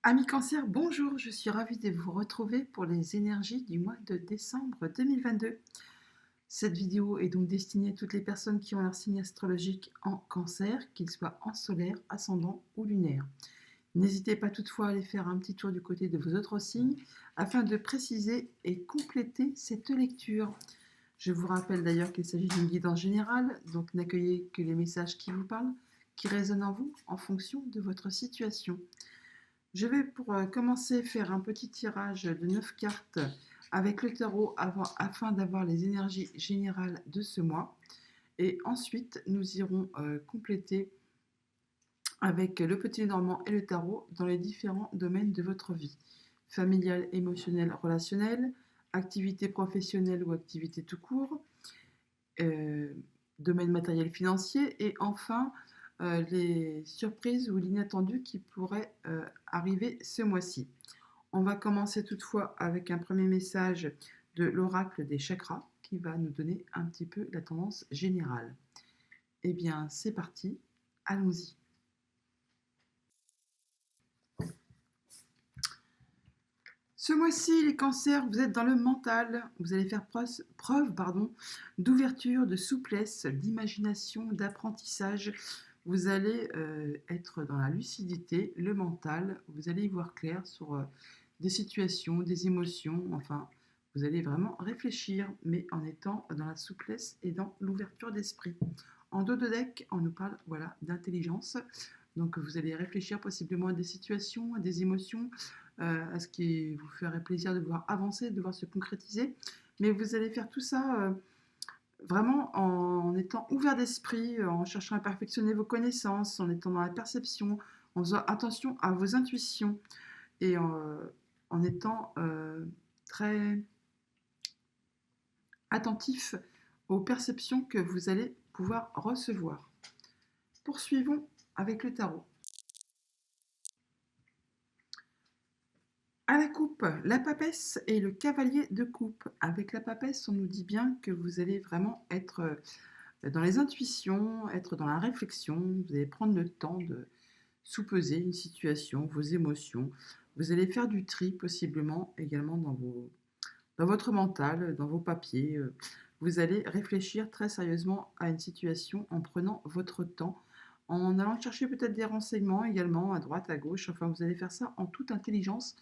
Amis Cancer, bonjour, je suis ravie de vous retrouver pour les énergies du mois de décembre 2022. Cette vidéo est donc destinée à toutes les personnes qui ont leur signe astrologique en Cancer, qu'ils soient en solaire, ascendant ou lunaire. N'hésitez pas toutefois à aller faire un petit tour du côté de vos autres signes afin de préciser et compléter cette lecture. Je vous rappelle d'ailleurs qu'il s'agit d'une guidance générale, donc n'accueillez que les messages qui vous parlent, qui résonnent en vous en fonction de votre situation. Je vais pour commencer faire un petit tirage de 9 cartes avec le tarot afin d'avoir les énergies générales de ce mois. Et ensuite, nous irons compléter avec le petit normand et le tarot dans les différents domaines de votre vie. Familial, émotionnel, relationnel, activité professionnelle ou activité tout court, euh, domaine matériel financier et enfin les surprises ou l'inattendu qui pourraient arriver ce mois-ci. On va commencer toutefois avec un premier message de l'oracle des chakras qui va nous donner un petit peu la tendance générale. Eh bien, c'est parti, allons-y. Ce mois-ci, les cancers, vous êtes dans le mental. Vous allez faire preuve d'ouverture, de souplesse, d'imagination, d'apprentissage. Vous allez être dans la lucidité, le mental. Vous allez y voir clair sur des situations, des émotions. Enfin, vous allez vraiment réfléchir, mais en étant dans la souplesse et dans l'ouverture d'esprit. En dos de deck, on nous parle d'intelligence. Donc, vous allez réfléchir possiblement à des situations, à des émotions, à ce qui vous ferait plaisir de voir avancer, de voir se concrétiser. Mais vous allez faire tout ça vraiment en étant ouvert d'esprit, en cherchant à perfectionner vos connaissances, en étant dans la perception, en faisant attention à vos intuitions et en étant très attentif aux perceptions que vous allez pouvoir recevoir. Poursuivons avec le tarot. À la coupe, la papesse et le cavalier de coupe. Avec la papesse, on nous dit bien que vous allez vraiment être dans les intuitions, être dans la réflexion. Vous allez prendre le temps de sous-peser une situation, vos émotions. Vous allez faire du tri possiblement également dans votre mental, dans vos papiers. Vous allez réfléchir très sérieusement à une situation en prenant votre temps, en allant chercher peut-être des renseignements également à droite, à gauche. Enfin, vous allez faire ça en toute intelligence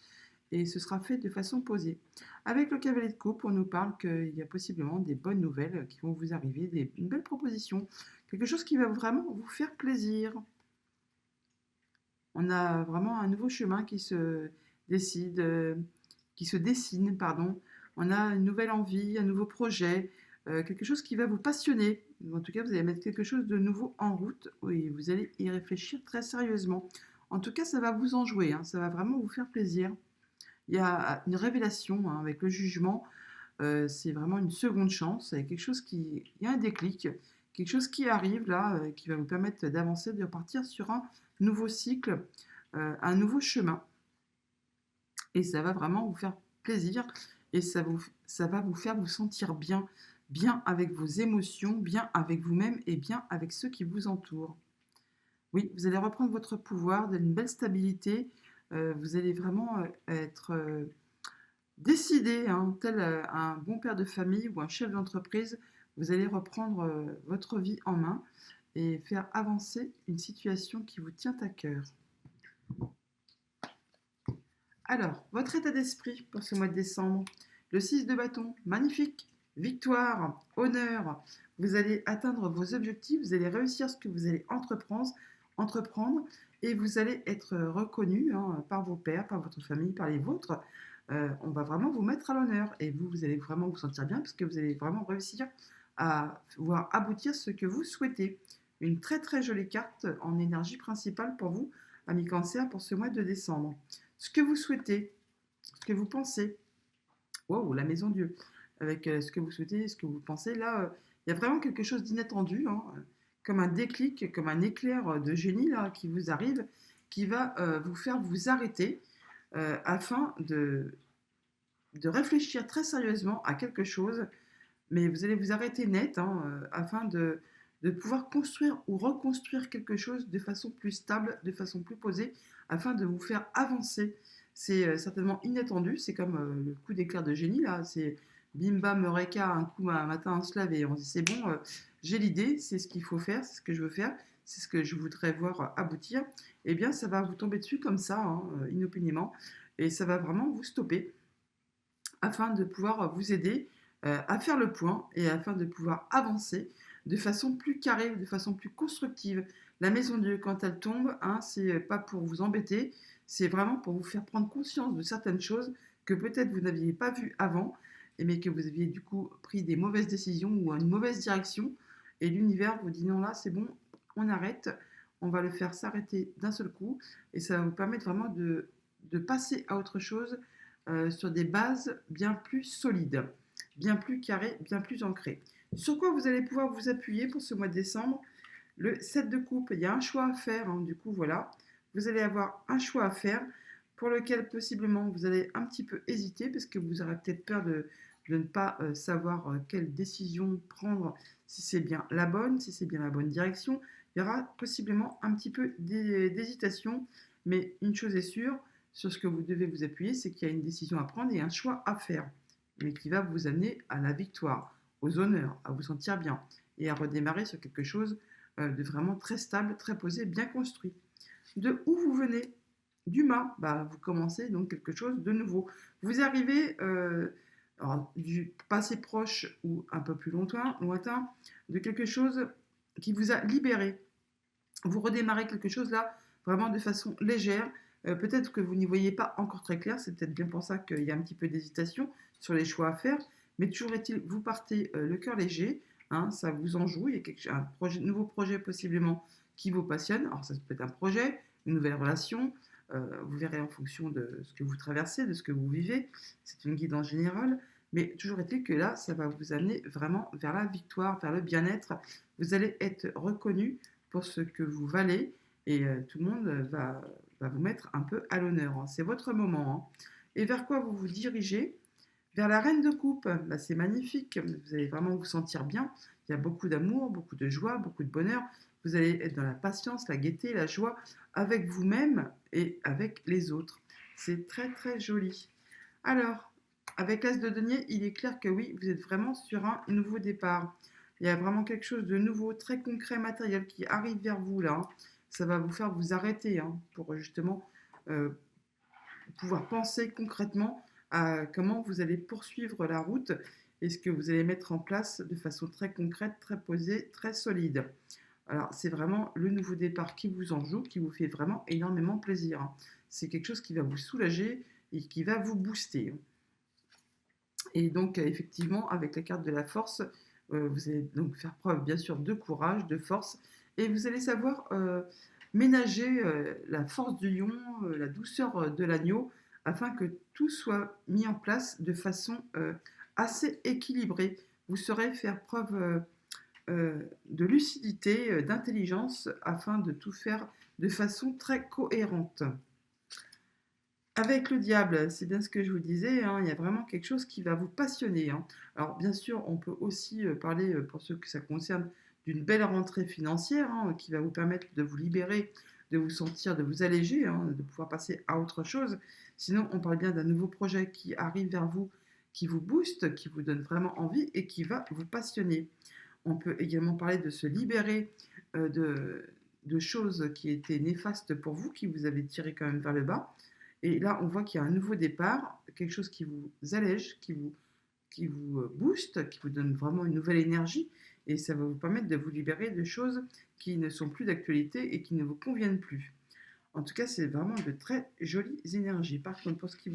et ce sera fait de façon posée. Avec le cavalier de coupe, on nous parle qu'il y a possiblement des bonnes nouvelles qui vont vous arriver, une belle proposition, quelque chose qui va vraiment vous faire plaisir. On a vraiment un nouveau chemin décide, qui se dessine, pardon. On a une nouvelle envie, un nouveau projet, quelque chose qui va vous passionner. En tout cas, vous allez mettre quelque chose de nouveau en route et vous allez y réfléchir très sérieusement. En tout cas, ça va vous enjouer, hein, ça va vraiment vous faire plaisir. Il y a une révélation hein, avec le jugement. C'est vraiment une seconde chance. Il y a il y a un déclic, quelque chose qui arrive là, qui va vous permettre d'avancer, de repartir sur un nouveau cycle, un nouveau chemin. Et ça va vraiment vous faire plaisir et ça va vous faire vous sentir bien, bien avec vos émotions, bien avec vous-même et bien avec ceux qui vous entourent. Oui, vous allez reprendre votre pouvoir, d'une belle stabilité. Vous allez vraiment être décidé, hein, tel un bon père de famille ou un chef d'entreprise. Vous allez reprendre votre vie en main et faire avancer une situation qui vous tient à cœur. Alors, votre état d'esprit pour ce mois de décembre. Le 6 de bâton, magnifique. Victoire, honneur. Vous allez atteindre vos objectifs, vous allez réussir ce que vous allez entreprendre et vous allez être reconnu hein, par vos pairs, par votre famille, par les vôtres. On va vraiment vous mettre à l'honneur et vous allez vraiment vous sentir bien parce que vous allez vraiment réussir à voir aboutir ce que vous souhaitez. Une très très jolie carte en énergie principale pour vous, amis Cancer, pour ce mois de décembre. Ce que vous souhaitez, ce que vous pensez. Wow, la maison Dieu. Avec ce que vous souhaitez, ce que vous pensez, là, il y a vraiment quelque chose d'inattendu, hein, comme un déclic, comme un éclair de génie là, qui vous arrive, qui va vous faire vous arrêter afin de réfléchir très sérieusement à quelque chose, mais vous allez vous arrêter net hein, afin de pouvoir construire ou reconstruire quelque chose de façon plus stable, de façon plus posée, afin de vous faire avancer. C'est certainement inattendu, c'est comme le coup d'éclair de génie, là, c'est bim bam eureka, un coup un matin on se lève et on se dit c'est bon, j'ai l'idée, c'est ce qu'il faut faire, c'est ce que je veux faire, c'est ce que je voudrais voir aboutir. Eh bien ça va vous tomber dessus comme ça, hein, inopinément, et ça va vraiment vous stopper afin de pouvoir vous aider à faire le point et afin de pouvoir avancer de façon plus carrée, de façon plus constructive. La maison Dieu, quand elle tombe, hein, c'est pas pour vous embêter, c'est vraiment pour vous faire prendre conscience de certaines choses que peut-être vous n'aviez pas vues avant, mais que vous aviez du coup pris des mauvaises décisions ou une mauvaise direction. Et l'univers vous dit non, là c'est bon, on arrête, on va le faire s'arrêter d'un seul coup. Et ça va vous permettre vraiment de passer à autre chose sur des bases bien plus solides, bien plus carrées, bien plus ancrées. Sur quoi vous allez pouvoir vous appuyer pour ce mois de décembre? Le 7 de coupe, il y a un choix à faire, hein, du coup voilà. Vous allez avoir un choix à faire pour lequel possiblement vous allez un petit peu hésiter parce que vous aurez peut-être peur de ne pas savoir quelle décision prendre, si c'est bien la bonne, si c'est bien la bonne direction. Il y aura possiblement un petit peu d'hésitation, mais une chose est sûre, sur ce que vous devez vous appuyer, c'est qu'il y a une décision à prendre et un choix à faire, mais qui va vous amener à la victoire, aux honneurs, à vous sentir bien et à redémarrer sur quelque chose de vraiment très stable, très posé, bien construit. De où vous venez? Du mât, bah, vous commencez donc quelque chose de nouveau. Vous arrivez alors, du passé proche ou un peu plus lointain, de quelque chose qui vous a libéré. Vous redémarrez quelque chose là vraiment de façon légère. Peut-être que vous n'y voyez pas encore très clair, c'est peut-être bien pour ça qu'il y a un petit peu d'hésitation sur les choix à faire, mais toujours est-il, vous partez le cœur léger, hein, ça vous enjoue, il y a un nouveau projet possiblement qui vous passionne, alors ça peut être un projet, une nouvelle relation, vous verrez en fonction de ce que vous traversez, de ce que vous vivez, c'est une guidance générale, mais toujours est-il que là, ça va vous amener vraiment vers la victoire, vers le bien-être, vous allez être reconnu pour ce que vous valez et tout le monde va vous mettre un peu à l'honneur, hein. C'est votre moment, hein. Et vers quoi vous vous dirigez? Vers la reine de coupe, bah, c'est magnifique, vous allez vraiment vous sentir bien, il y a beaucoup d'amour, beaucoup de joie, beaucoup de bonheur, vous allez être dans la patience, la gaieté, la joie avec vous-même et avec les autres. C'est très très joli. Alors, avec l'As de denier, il est clair que oui, vous êtes vraiment sur un nouveau départ. Il y a vraiment quelque chose de nouveau, très concret, matériel qui arrive vers vous là, hein. Ça va vous faire vous arrêter, hein, pour justement euh, pouvoir penser concrètement à comment vous allez poursuivre la route et ce que vous allez mettre en place de façon très concrète, très posée, très solide. Alors, c'est vraiment le nouveau départ qui vous en joue, qui vous fait vraiment énormément plaisir, hein. C'est quelque chose qui va vous soulager et qui va vous booster. Et donc, effectivement, avec la carte de la force, vous allez donc faire preuve, bien sûr, de courage, de force, et vous allez savoir ménager la force du lion, la douceur de l'agneau, afin que tout soit mis en place de façon assez équilibrée. Vous saurez faire preuve de lucidité, d'intelligence, afin de tout faire de façon très cohérente. Avec le diable, c'est bien ce que je vous disais, hein, il y a vraiment quelque chose qui va vous passionner, hein. Alors bien sûr, on peut aussi parler, pour ceux que ça concerne, d'une belle rentrée financière, hein, qui va vous permettre de vous libérer, de vous sentir, de vous alléger, hein, de pouvoir passer à autre chose. Sinon, on parle bien d'un nouveau projet qui arrive vers vous, qui vous booste, qui vous donne vraiment envie et qui va vous passionner. On peut également parler de se libérer de choses qui étaient néfastes pour vous, qui vous avaient tiré quand même vers le bas. Et là, on voit qu'il y a un nouveau départ, quelque chose qui vous allège, qui vous booste, qui vous donne vraiment une nouvelle énergie. Et ça va vous permettre de vous libérer de choses qui ne sont plus d'actualité et qui ne vous conviennent plus. En tout cas, c'est vraiment de très jolies énergies. Par contre, pour ce qui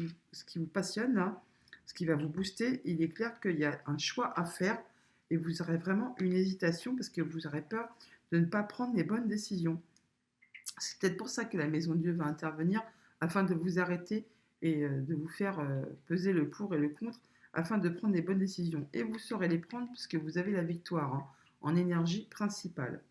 vous passionne, là, ce qui va vous booster, il est clair qu'il y a un choix à faire et vous aurez vraiment une hésitation parce que vous aurez peur de ne pas prendre les bonnes décisions. C'est peut-être pour ça que la Maison de Dieu va intervenir afin de vous arrêter et de vous faire peser le pour et le contre afin de prendre les bonnes décisions. Et vous saurez les prendre puisque vous avez la victoire, hein, en énergie principale.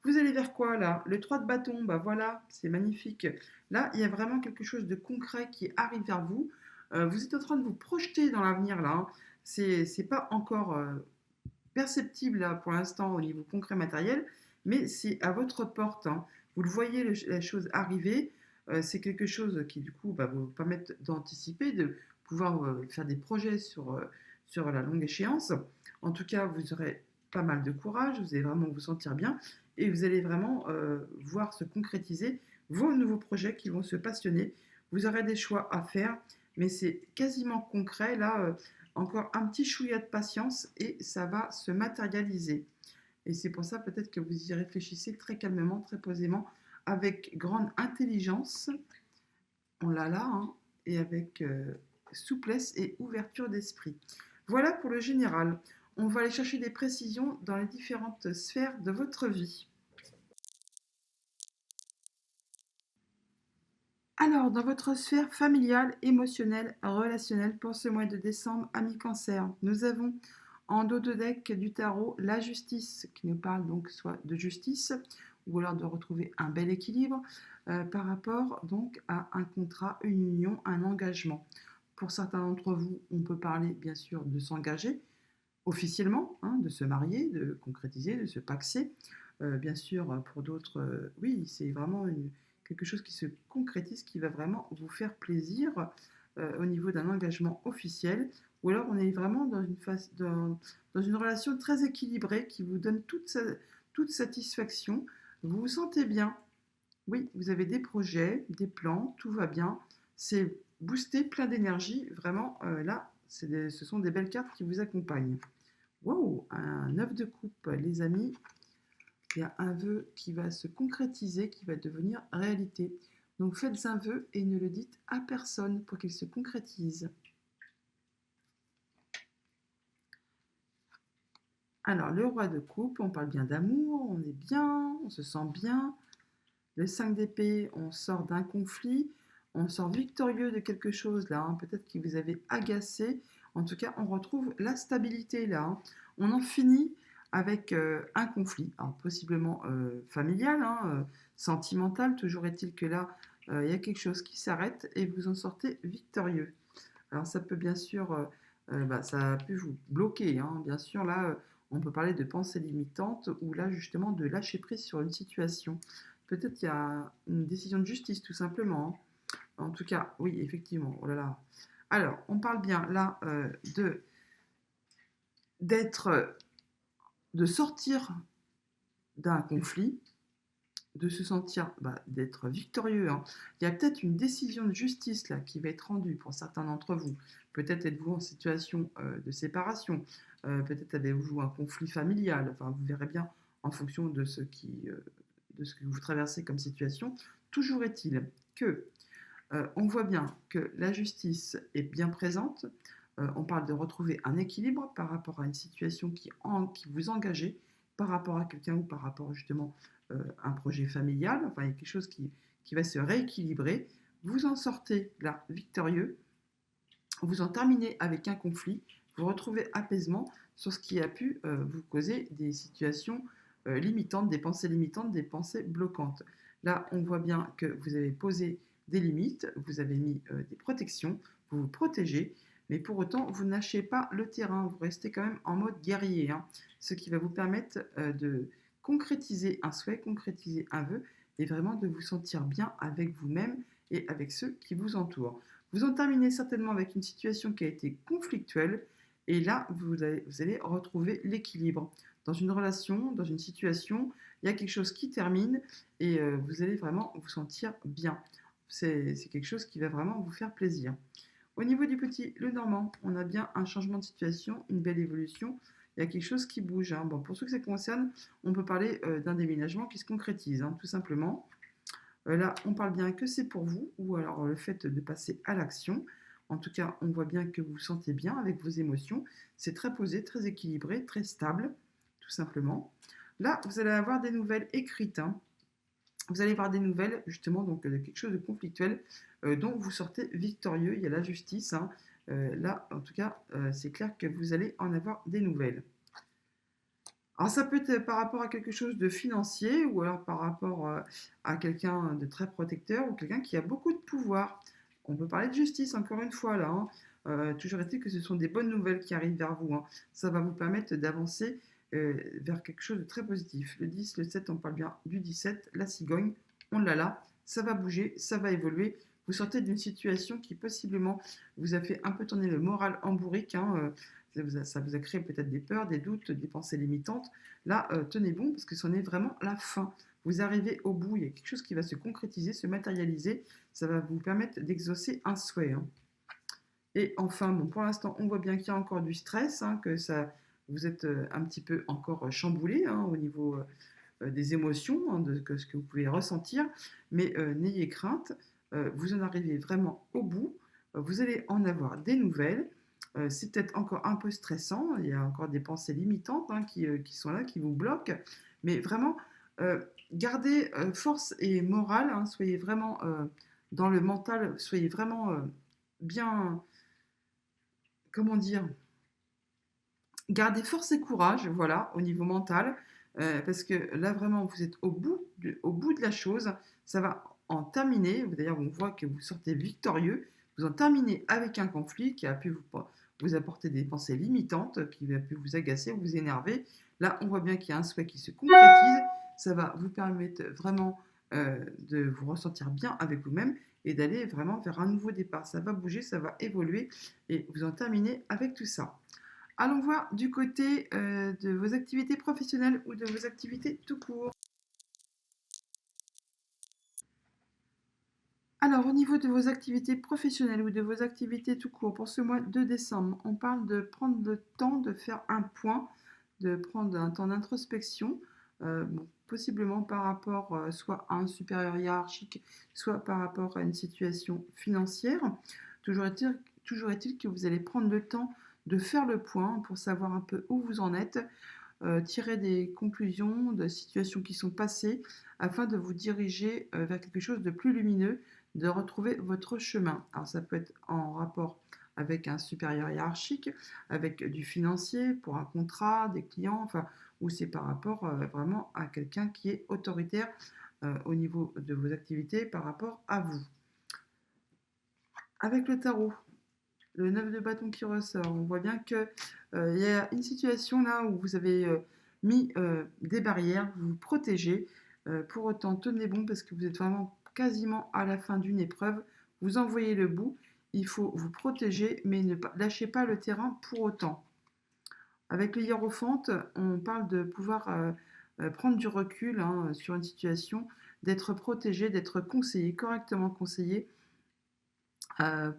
Vous allez vers quoi là? Le 3 de bâton, bah voilà, c'est magnifique. Là, il y a vraiment quelque chose de concret qui arrive vers vous. Vous êtes en train de vous projeter dans l'avenir là, hein. C'est pas encore perceptible là pour l'instant au niveau concret matériel, mais c'est à votre porte, hein. Vous le voyez la chose arriver, c'est quelque chose qui du coup va vous permettre d'anticiper, de pouvoir faire des projets sur la longue échéance. En tout cas, vous aurez pas mal de courage, vous allez vraiment vous sentir bien et vous allez vraiment voir se concrétiser vos nouveaux projets qui vont se passionner. Vous aurez des choix à faire, mais c'est quasiment concret. Là, encore un petit chouïa de patience et ça va se matérialiser. Et c'est pour ça peut-être que vous y réfléchissez très calmement, très posément, avec grande intelligence, on l'a là, hein, et avec souplesse et ouverture d'esprit. Voilà pour le général. On va aller chercher des précisions dans les différentes sphères de votre vie. Alors, dans votre sphère familiale, émotionnelle, relationnelle, pour ce mois de décembre, ami cancer, nous avons en dos de deck du tarot la justice, qui nous parle donc soit de justice, ou alors de retrouver un bel équilibre par rapport donc à un contrat, une union, un engagement. Pour certains d'entre vous, on peut parler bien sûr de s'engager officiellement, hein, de se marier, de concrétiser, de se paxer. Bien sûr, pour d'autres, oui, c'est vraiment quelque chose qui se concrétise, qui va vraiment vous faire plaisir au niveau d'un engagement officiel. Ou alors on est vraiment dans une relation très équilibrée qui vous donne toute satisfaction. Vous vous sentez bien. Oui, vous avez des projets, des plans, tout va bien. C'est boosté, plein d'énergie. Vraiment, là, ce sont des belles cartes qui vous accompagnent. Wow, un œuf de coupe, les amis. Il y a un vœu qui va se concrétiser, qui va devenir réalité. Donc faites un vœu et ne le dites à personne pour qu'il se concrétise. Alors, le roi de coupe, on parle bien d'amour, on est bien, on se sent bien. Le 5 d'épée, on sort d'un conflit, on sort victorieux de quelque chose là, hein, peut-être que vous avez agacé. En tout cas, on retrouve la stabilité là, hein. On en finit avec un conflit, alors possiblement familial, hein, sentimental. Toujours est-il que là, il y a quelque chose qui s'arrête et vous en sortez victorieux. Alors ça peut bien sûr, ça a pu vous bloquer, hein. Bien sûr, là, on peut parler de pensée limitante ou là justement de lâcher prise sur une situation. Peut-être qu'il y a une décision de justice tout simplement, hein. En tout cas, oui, effectivement. Oh là là. Alors, on parle bien là d'être, de sortir d'un conflit, de se sentir, d'être victorieux, hein. Il y a peut-être une décision de justice là qui va être rendue pour certains d'entre vous. Peut-être êtes-vous en situation de séparation. Peut-être avez-vous un conflit familial. Enfin, vous verrez bien en fonction de de ce que vous traversez comme situation. Toujours est-il que on voit bien que la justice est bien présente. On parle de retrouver un équilibre par rapport à une situation qui vous engagez, par rapport à quelqu'un ou par rapport justement à un projet familial. Enfin, il y a quelque chose qui va se rééquilibrer. Vous en sortez là victorieux. Vous en terminez avec un conflit. Vous retrouvez apaisement sur ce qui a pu vous causer des situations limitantes, des pensées bloquantes. Là, on voit bien que vous avez posé des limites, vous avez mis des protections, vous vous protégez, mais pour autant, vous ne lâchez pas le terrain, vous restez quand même en mode guerrier, hein, ce qui va vous permettre de concrétiser un souhait, concrétiser un vœu, et vraiment de vous sentir bien avec vous-même et avec ceux qui vous entourent. Vous en terminez certainement avec une situation qui a été conflictuelle, et là, vous allez retrouver l'équilibre. Dans une relation, dans une situation, il y a quelque chose qui termine, et vous allez vraiment vous sentir bien. C'est quelque chose qui va vraiment vous faire plaisir. Au niveau du petit le normand, on a bien un changement de situation, une belle évolution. Il y a quelque chose qui bouge, hein. Bon, pour ceux que ça concerne, on peut parler d'un déménagement qui se concrétise, hein, tout simplement. Là, on parle bien que c'est pour vous, ou alors le fait de passer à l'action. En tout cas, on voit bien que vous vous sentez bien avec vos émotions. C'est très posé, très équilibré, très stable, tout simplement. Là, vous allez avoir des nouvelles écrites, hein. Vous allez avoir des nouvelles, justement, donc de quelque chose de conflictuel, dont vous sortez victorieux. Il y a la justice, hein. Là, en tout cas, c'est clair que vous allez en avoir des nouvelles. Alors ça peut être par rapport à quelque chose de financier ou alors par rapport à quelqu'un de très protecteur ou quelqu'un qui a beaucoup de pouvoir. On peut parler de justice encore une fois là, hein. Toujours est-il que ce sont des bonnes nouvelles qui arrivent vers vous, hein. Ça va vous permettre d'avancer vers quelque chose de très positif. Le 10, le 7, on parle bien du 17, la cigogne, on l'a là, ça va bouger, ça va évoluer. Vous sortez d'une situation qui possiblement vous a fait un peu tourner le moral en bourrique, hein, ça vous a créé peut-être des peurs, des doutes, des pensées limitantes. Là, tenez bon parce que c'en est vraiment la fin. Vous arrivez au bout, il y a quelque chose qui va se concrétiser, se matérialiser. Ça va vous permettre d'exaucer un souhait, hein. Et enfin, bon, pour l'instant, on voit bien qu'il y a encore du stress, hein, que ça, vous êtes un petit peu encore chamboulé, hein, au niveau des émotions, hein, de ce que vous pouvez ressentir, mais n'ayez crainte, vous en arrivez vraiment au bout, vous allez en avoir des nouvelles, c'est peut-être encore un peu stressant, il y a encore des pensées limitantes, hein, qui sont là, qui vous bloquent, mais vraiment, euh, gardez force et morale, hein, soyez vraiment dans le mental, soyez vraiment bien, comment dire, gardez force et courage, voilà, au niveau mental, parce que là, vraiment, vous êtes au bout de la chose. Ça va en terminer. D'ailleurs, on voit que vous sortez victorieux. Vous en terminez avec un conflit qui a pu vous apporter des pensées limitantes, qui a pu vous agacer, vous énerver. Là, on voit bien qu'il y a un souhait qui se concrétise. Ça va vous permettre vraiment de vous ressentir bien avec vous-même et d'aller vraiment vers un nouveau départ. Ça va bouger, ça va évoluer et vous en terminez avec tout ça. Allons voir du côté de vos activités professionnelles ou de vos activités tout court. Alors, au niveau de vos activités professionnelles ou de vos activités tout court, pour ce mois de décembre, on parle de prendre le temps de faire un point, de prendre un temps d'introspection, bon, possiblement par rapport soit à un supérieur hiérarchique, soit par rapport à une situation financière. Toujours est-il, toujours est-il que vous allez prendre le temps de faire le point pour savoir un peu où vous en êtes, tirer des conclusions de situations qui sont passées afin de vous diriger vers quelque chose de plus lumineux, de retrouver votre chemin. Alors ça peut être en rapport avec un supérieur hiérarchique, avec du financier pour un contrat, des clients, enfin, ou c'est par rapport vraiment à quelqu'un qui est autoritaire au niveau de vos activités par rapport à vous. Avec le tarot, le 9 de bâton qui ressort, on voit bien que il y a une situation là où vous avez mis des barrières, vous vous protégez. Pour autant, tenez bon parce que vous êtes vraiment quasiment à la fin d'une épreuve. Vous en voyez le bout. Il faut vous protéger, mais ne lâchez pas le terrain pour autant. Avec le hiérophante, on parle de pouvoir prendre du recul, hein, sur une situation, d'être protégé, d'être conseillé, correctement conseillé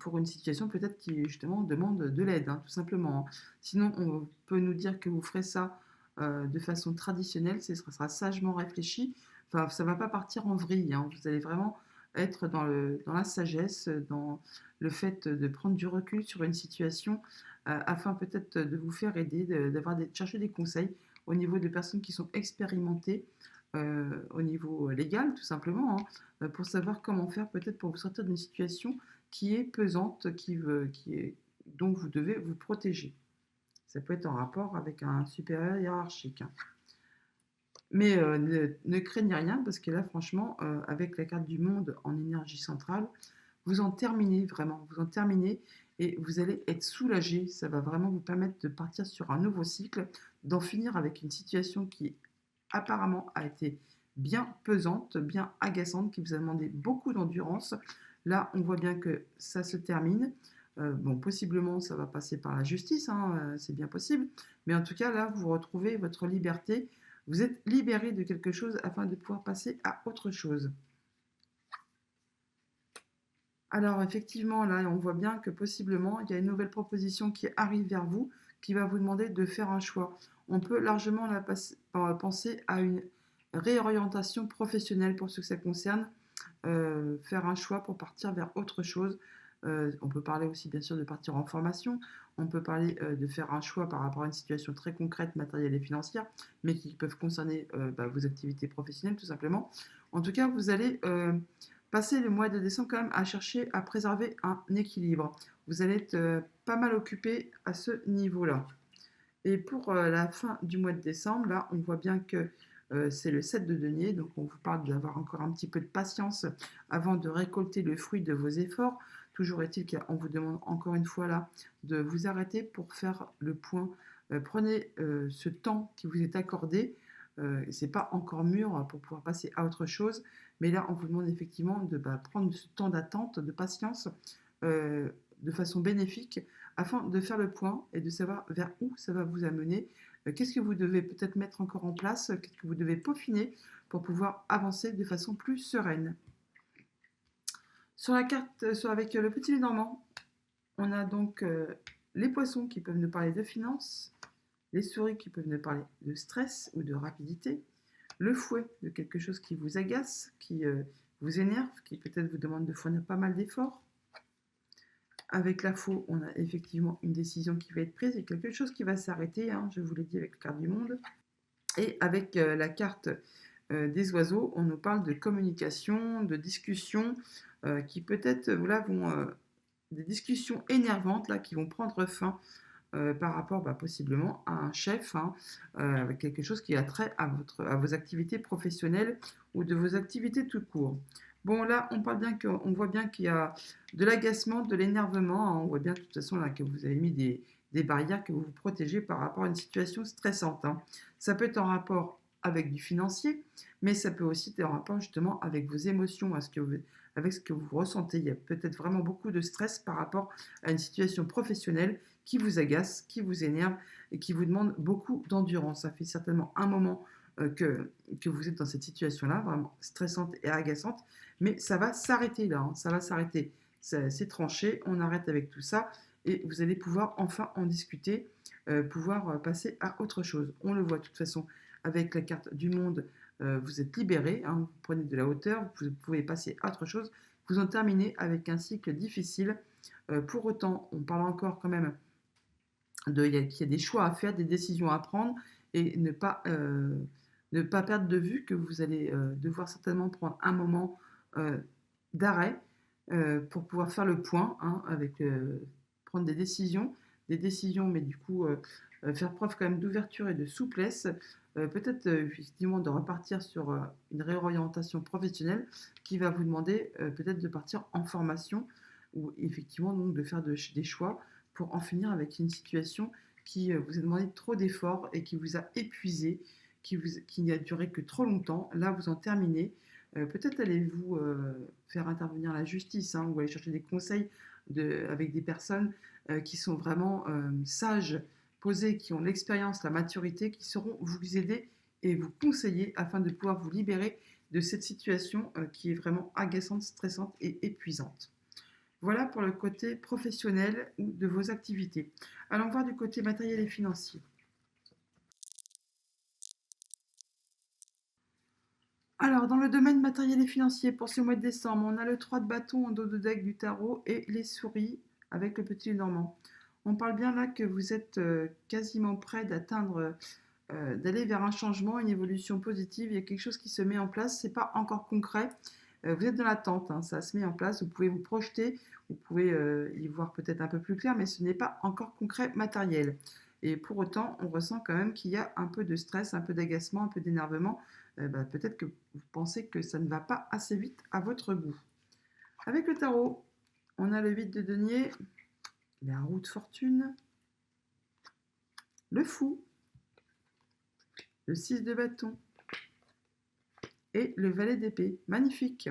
pour une situation peut-être qui justement demande de l'aide, hein, tout simplement, hein. Sinon, on peut nous dire que vous ferez ça de façon traditionnelle, ce sera sagement réfléchi. Enfin, ça ne va pas partir en vrille, hein. Vous allez vraiment être dans la sagesse, dans le fait de prendre du recul sur une situation afin peut-être de vous faire aider, de chercher des conseils au niveau de personnes qui sont expérimentées au niveau légal, tout simplement, hein, pour savoir comment faire peut-être pour vous sortir d'une situation qui est pesante, dont vous devez vous protéger. Ça peut être en rapport avec un supérieur hiérarchique, hein. Mais ne craignez rien parce que là, franchement, avec la carte du monde en énergie centrale, vous en terminez vraiment, vous en terminez et vous allez être soulagé. Ça va vraiment vous permettre de partir sur un nouveau cycle, d'en finir avec une situation qui apparemment a été bien pesante, bien agaçante, qui vous a demandé beaucoup d'endurance. Là, on voit bien que ça se termine. Bon, possiblement, ça va passer par la justice, hein, c'est bien possible. Mais en tout cas, là, vous retrouvez votre liberté. Vous êtes libéré de quelque chose afin de pouvoir passer à autre chose. Alors, effectivement, là, on voit bien que possiblement, il y a une nouvelle proposition qui arrive vers vous, qui va vous demander de faire un choix. On peut largement penser à une réorientation professionnelle pour ce que ça concerne, faire un choix pour partir vers autre chose. On peut parler aussi bien sûr de partir en formation, on peut parler de faire un choix par rapport à une situation très concrète, matérielle et financière, mais qui peuvent concerner vos activités professionnelles tout simplement. En tout cas, vous allez passer le mois de décembre quand même à chercher à préserver un équilibre. Vous allez être pas mal occupé à ce niveau-là. Et pour la fin du mois de décembre, là, on voit bien que c'est le 7 de denier, donc on vous parle d'avoir encore un petit peu de patience avant de récolter le fruit de vos efforts. Toujours est-il qu'on vous demande encore une fois là de vous arrêter pour faire le point. Prenez ce temps qui vous est accordé. C'est pas encore mûr pour pouvoir passer à autre chose, mais là on vous demande effectivement de prendre ce temps d'attente, de patience, de façon bénéfique, afin de faire le point et de savoir vers où ça va vous amener. Qu'est-ce que vous devez peut-être mettre encore en place, qu'est-ce que vous devez peaufiner pour pouvoir avancer de façon plus sereine. Sur la carte, avec le petit Lénormand, on a donc les poissons qui peuvent nous parler de finances, les souris qui peuvent nous parler de stress ou de rapidité, le fouet de quelque chose qui vous agace, qui vous énerve, qui peut-être vous demande de fournir pas mal d'efforts. Avec la faux, on a effectivement une décision qui va être prise et quelque chose qui va s'arrêter, hein, je vous l'ai dit avec la carte du monde. Et avec la carte des oiseaux, on nous parle de communication, de discussion, qui peut-être vont des discussions énervantes là, qui vont prendre fin par rapport possiblement à un chef, hein, avec quelque chose qui a trait à vos activités professionnelles ou de vos activités tout court. Bon, là, on voit bien qu'il y a de l'agacement, de l'énervement, hein, on voit bien de toute façon là, que vous avez mis des barrières, que vous vous protégez par rapport à une situation stressante, hein. Ça peut être en rapport avec du financier, mais ça peut aussi être en rapport justement avec vos émotions, avec ce que vous ressentez. Il y a peut-être vraiment beaucoup de stress par rapport à une situation professionnelle qui vous agace, qui vous énerve et qui vous demande beaucoup d'endurance. Ça fait certainement un moment que vous êtes dans cette situation-là, vraiment stressante et agaçante, mais ça va s'arrêter là, hein, ça va s'arrêter. C'est tranché, on arrête avec tout ça et vous allez pouvoir enfin en discuter, pouvoir passer à autre chose. On le voit de toute façon avec la carte du monde, vous êtes libéré, hein, vous prenez de la hauteur, vous pouvez passer à autre chose, vous en terminez avec un cycle difficile. Pour autant, on parle encore quand même qu'il y a des choix à faire, des décisions à prendre et ne pas perdre de vue que vous allez devoir certainement prendre un moment d'arrêt pour pouvoir faire le point, hein, prendre des décisions, mais du coup faire preuve quand même d'ouverture et de souplesse, peut-être effectivement de repartir sur une réorientation professionnelle qui va vous demander peut-être de partir en formation ou effectivement donc de faire des choix pour en finir avec une situation qui vous a demandé trop d'efforts et qui vous a épuisé, qui n'a duré que trop longtemps. Là, vous en terminez. Peut-être allez-vous faire intervenir la justice, hein, ou aller chercher des conseils avec des personnes qui sont vraiment sages, posées, qui ont l'expérience, la maturité, qui sauront vous aider et vous conseiller afin de pouvoir vous libérer de cette situation qui est vraiment agaçante, stressante et épuisante. Voilà pour le côté professionnel ou de vos activités. Allons voir du côté matériel et financier. Alors, dans le domaine matériel et financier, pour ce mois de décembre, on a le 3 de bâton en dos de deck du tarot et les souris avec le petit Normand. On parle bien là que vous êtes quasiment prêt d'aller vers un changement, une évolution positive. Il y a quelque chose qui se met en place. Ce n'est pas encore concret. Vous êtes dans l'attente, hein, ça se met en place. Vous pouvez vous projeter, vous pouvez y voir peut-être un peu plus clair, mais ce n'est pas encore concret, matériel. Et pour autant, on ressent quand même qu'il y a un peu de stress, un peu d'agacement, un peu d'énervement. Peut-être que vous pensez que ça ne va pas assez vite à votre goût. Avec le tarot, on a le 8 de denier, la roue de fortune, le fou, le 6 de bâton et le valet d'épée. Magnifique.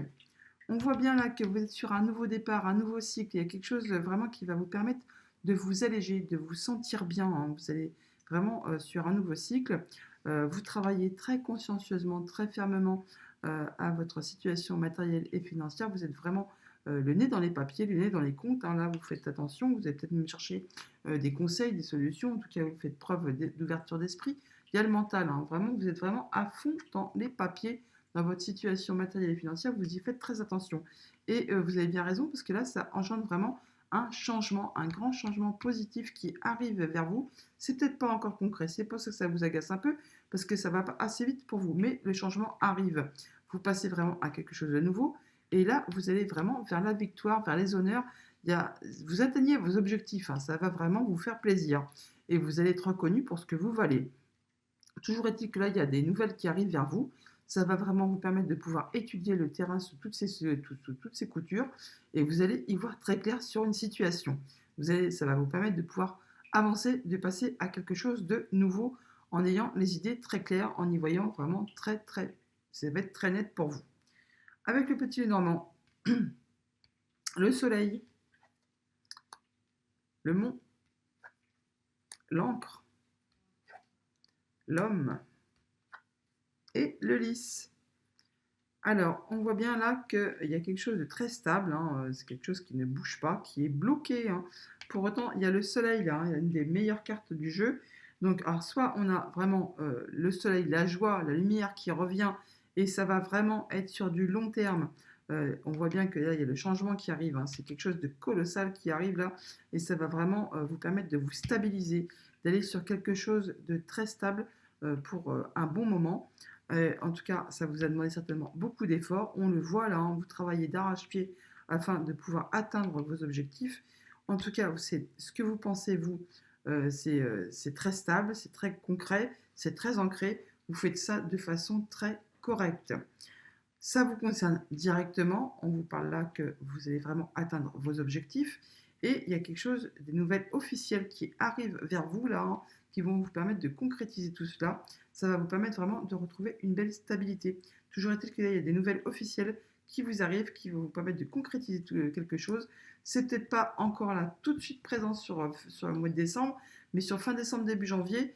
On voit bien là que vous êtes sur un nouveau départ, un nouveau cycle. Il y a quelque chose vraiment qui va vous permettre de vous alléger, de vous sentir bien, hein. Vous allez vraiment sur un nouveau cycle. Vous travaillez très consciencieusement, très fermement à votre situation matérielle et financière. Vous êtes vraiment le nez dans les papiers, le nez dans les comptes, hein. Là, vous faites attention. Vous allez peut-être même chercher des conseils, des solutions. En tout cas, vous faites preuve d'ouverture d'esprit. Il y a le mental, hein. Vraiment, vous êtes vraiment à fond dans les papiers, dans votre situation matérielle et financière. Vous y faites très attention. Et vous avez bien raison, parce que là, ça engendre vraiment un changement, un grand changement positif qui arrive vers vous. C'est peut-être pas encore concret, c'est pour ça que ça vous agace un peu, parce que ça va pas assez vite pour vous, mais le changement arrive. Vous passez vraiment à quelque chose de nouveau, et là, vous allez vraiment vers la victoire, vers les honneurs. Vous atteignez vos objectifs, hein, ça va vraiment vous faire plaisir, et vous allez être reconnu pour ce que vous valez. Toujours est-il que là, il y a des nouvelles qui arrivent vers vous, Ça va vraiment vous permettre de pouvoir étudier le terrain sous toutes ces coutures et vous allez y voir très clair sur une situation. Ça va vous permettre de pouvoir avancer, de passer à quelque chose de nouveau en ayant les idées très claires, en y voyant vraiment ça va être très net pour vous. Avec le petit Lenormand, le soleil, le mont, l'encre, l'homme et le lys. Alors, on voit bien là qu'il y a quelque chose de très stable, hein, c'est quelque chose qui ne bouge pas, qui est bloqué, hein. Pour autant, il y a le soleil là, hein, il y a une des meilleures cartes du jeu. Donc, alors, soit on a vraiment le soleil, la joie, la lumière qui revient, et ça va vraiment être sur du long terme. On voit bien que là, il y a le changement qui arrive, hein, c'est quelque chose de colossal qui arrive là, et ça va vraiment vous permettre de vous stabiliser, d'aller sur quelque chose de très stable pour un bon moment. En tout cas, ça vous a demandé certainement beaucoup d'efforts. On le voit là, hein, vous travaillez d'arrache-pied afin de pouvoir atteindre vos objectifs. En tout cas, c'est ce que vous pensez, vous, c'est très stable, c'est très concret, c'est très ancré. Vous faites ça de façon très correcte. Ça vous concerne directement. On vous parle là que vous allez vraiment atteindre vos objectifs. Et il y a quelque chose, des nouvelles officielles qui arrivent vers vous là, hein, qui vont vous permettre de concrétiser tout cela. Ça va vous permettre vraiment de retrouver une belle stabilité. Toujours est-il qu'il y a des nouvelles officielles qui vous arrivent, qui vont vous permettre de concrétiser quelque chose. C'est peut-être pas encore là tout de suite présent sur le mois de décembre, mais sur fin décembre, début janvier,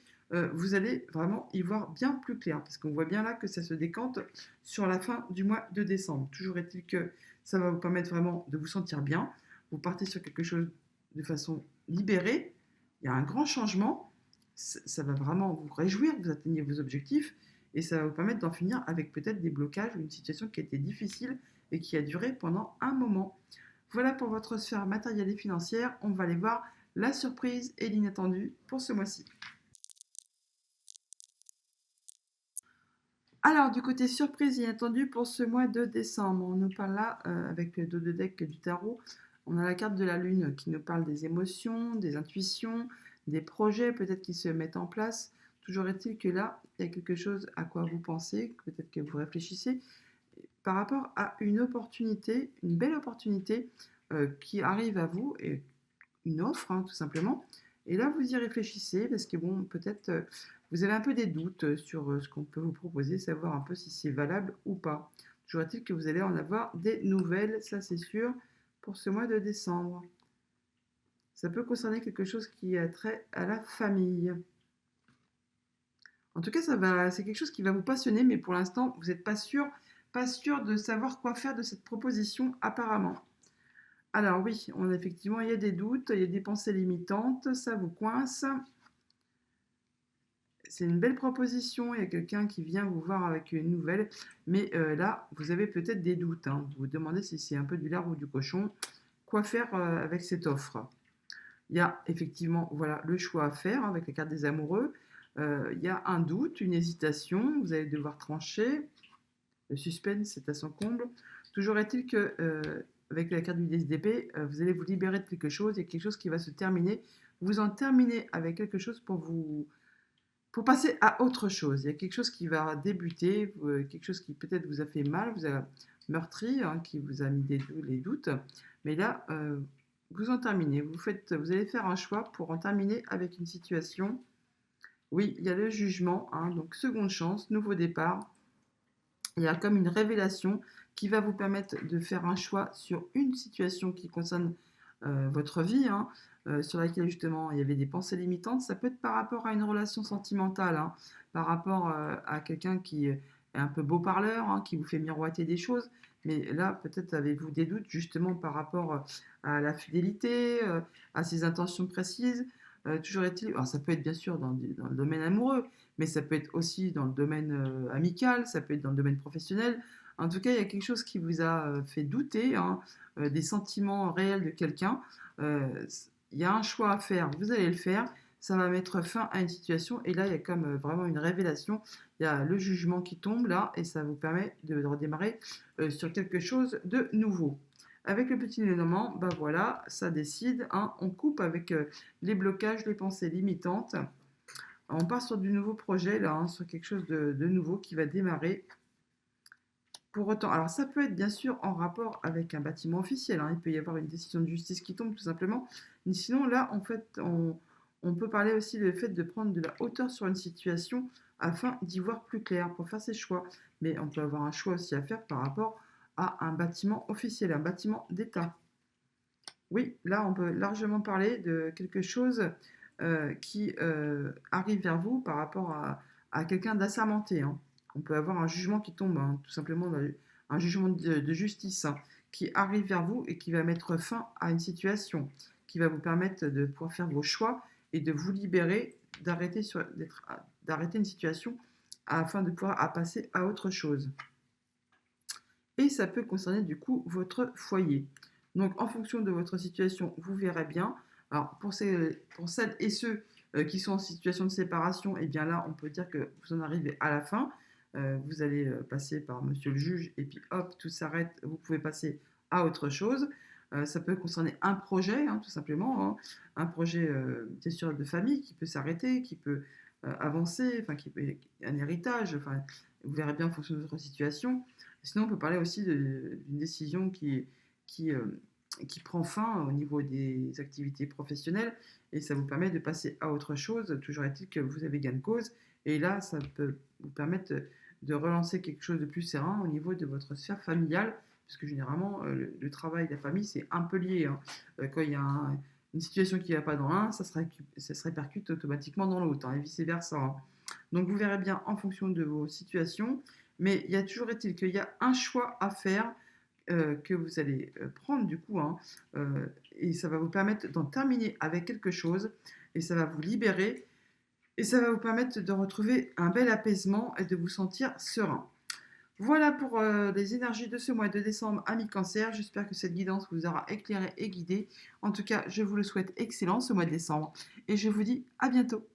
vous allez vraiment y voir bien plus clair, parce qu'on voit bien là que ça se décante sur la fin du mois de décembre. Toujours est-il que ça va vous permettre vraiment de vous sentir bien. Vous partez sur quelque chose de façon libérée. Il y a un grand changement. Ça va vraiment vous réjouir, vous atteignez vos objectifs et ça va vous permettre d'en finir avec peut-être des blocages ou une situation qui a été difficile et qui a duré pendant un moment. Voilà pour votre sphère matérielle et financière. On va aller voir la surprise et l'inattendu pour ce mois-ci. Alors, du côté surprise inattendue pour ce mois de décembre, on nous parle là, avec le dos de deck du tarot, on a la carte de la lune qui nous parle des émotions, des intuitions, des projets peut-être qui se mettent en place. Toujours est-il que là, il y a quelque chose à quoi vous pensez, peut-être que vous réfléchissez, par rapport à une opportunité, une belle opportunité qui arrive à vous, et une offre, hein, tout simplement. Et là, vous y réfléchissez parce que, bon, peut-être vous avez un peu des doutes sur ce qu'on peut vous proposer, savoir un peu si c'est valable ou pas. Toujours est-il que vous allez en avoir des nouvelles, ça c'est sûr, pour ce mois de décembre. Ça peut concerner quelque chose qui a trait à la famille. En tout cas, c'est quelque chose qui va vous passionner, mais pour l'instant, vous n'êtes pas sûr de savoir quoi faire de cette proposition apparemment. Alors oui, effectivement, il y a des doutes, il y a des pensées limitantes, ça vous coince. C'est une belle proposition, il y a quelqu'un qui vient vous voir avec une nouvelle, mais là, vous avez peut-être des doutes, hein. Vous vous demandez si c'est un peu du lard ou du cochon. Quoi faire avec cette offre? Il y a effectivement, voilà, le choix à faire avec la carte des amoureux. Il y a un doute, une hésitation, vous allez devoir trancher. Le suspense, c'est à son comble. Toujours est-il que, avec la carte du DSDP, vous allez vous libérer de quelque chose, il y a quelque chose qui va se terminer. Vous en terminez avec quelque chose pour passer à autre chose. Il y a quelque chose qui va débuter, quelque chose qui peut-être vous a fait mal, vous a meurtri, hein, qui vous a mis les doutes. Mais là, vous en terminez. Vous allez faire un choix pour en terminer avec une situation. Oui, il y a le jugement, hein, donc seconde chance, nouveau départ. Il y a comme une révélation qui va vous permettre de faire un choix sur une situation qui concerne votre vie, hein, sur laquelle justement il y avait des pensées limitantes. Ça peut être par rapport à une relation sentimentale, hein, par rapport à quelqu'un qui est un peu beau parleur, hein, qui vous fait miroiter des choses. Mais là, peut-être avez-vous des doutes justement par rapport à la fidélité, à ses intentions précises. Toujours est-il, alors ça peut être bien sûr dans le domaine amoureux, mais ça peut être aussi dans le domaine amical, ça peut être dans le domaine professionnel. En tout cas, il y a quelque chose qui vous a fait douter, hein, des sentiments réels de quelqu'un. Il y a un choix à faire, vous allez le faire. Ça va mettre fin à une situation. Et là, il y a comme vraiment une révélation. Il y a le jugement qui tombe là et ça vous permet de redémarrer sur quelque chose de nouveau. Avec le petit Lénormand, bah voilà, ça décide, hein, on coupe avec les blocages, les pensées limitantes. On part sur du nouveau projet, là, hein, sur quelque chose de nouveau qui va démarrer. Pour autant, alors ça peut être bien sûr en rapport avec un bâtiment officiel, hein, il peut y avoir une décision de justice qui tombe tout simplement, mais sinon là, en fait, on peut parler aussi du fait de prendre de la hauteur sur une situation afin d'y voir plus clair pour faire ses choix. Mais on peut avoir un choix aussi à faire par rapport à un bâtiment officiel, un bâtiment d'État. Oui, là, on peut largement parler de quelque chose qui arrive vers vous par rapport à quelqu'un d'assermenté, hein. On peut avoir un jugement qui tombe, hein, tout simplement un jugement de justice, hein, qui arrive vers vous et qui va mettre fin à une situation, qui va vous permettre de pouvoir faire vos choix et de vous libérer d'arrêter une situation afin de pouvoir passer à autre chose. Et ça peut concerner du coup votre foyer. Donc en fonction de votre situation, vous verrez bien. Alors pour celles et ceux qui sont en situation de séparation, et bien là on peut dire que vous en arrivez à la fin. Vous allez passer par monsieur le juge et puis hop, tout s'arrête, vous pouvez passer à autre chose. Ça peut concerner un projet, hein, tout simplement, hein. Un projet bien sûr de famille qui peut s'arrêter, qui peut avancer, enfin qui peut un héritage, enfin vous verrez bien en fonction de votre situation. Sinon, on peut parler aussi d'une décision qui, euh, qui prend fin au niveau des activités professionnelles et ça vous permet de passer à autre chose. Toujours est-il que vous avez gain de cause et là, ça peut vous permettre de relancer quelque chose de plus serein au niveau de votre sphère familiale, puisque généralement, le travail et la famille, c'est un peu lié, hein. Quand il y a une situation qui ne va pas dans l'un, ça se répercute automatiquement dans l'autre, hein, et vice-versa, hein. Donc vous verrez bien en fonction de vos situations, mais il y a toujours est-il qu'il y a un choix à faire que vous allez prendre du coup, hein, et ça va vous permettre d'en terminer avec quelque chose, et ça va vous libérer, et ça va vous permettre de retrouver un bel apaisement et de vous sentir serein. Voilà pour les énergies de ce mois de décembre, amis Cancer. J'espère que cette guidance vous aura éclairé et guidé. En tout cas, je vous le souhaite excellent ce mois de décembre et je vous dis à bientôt.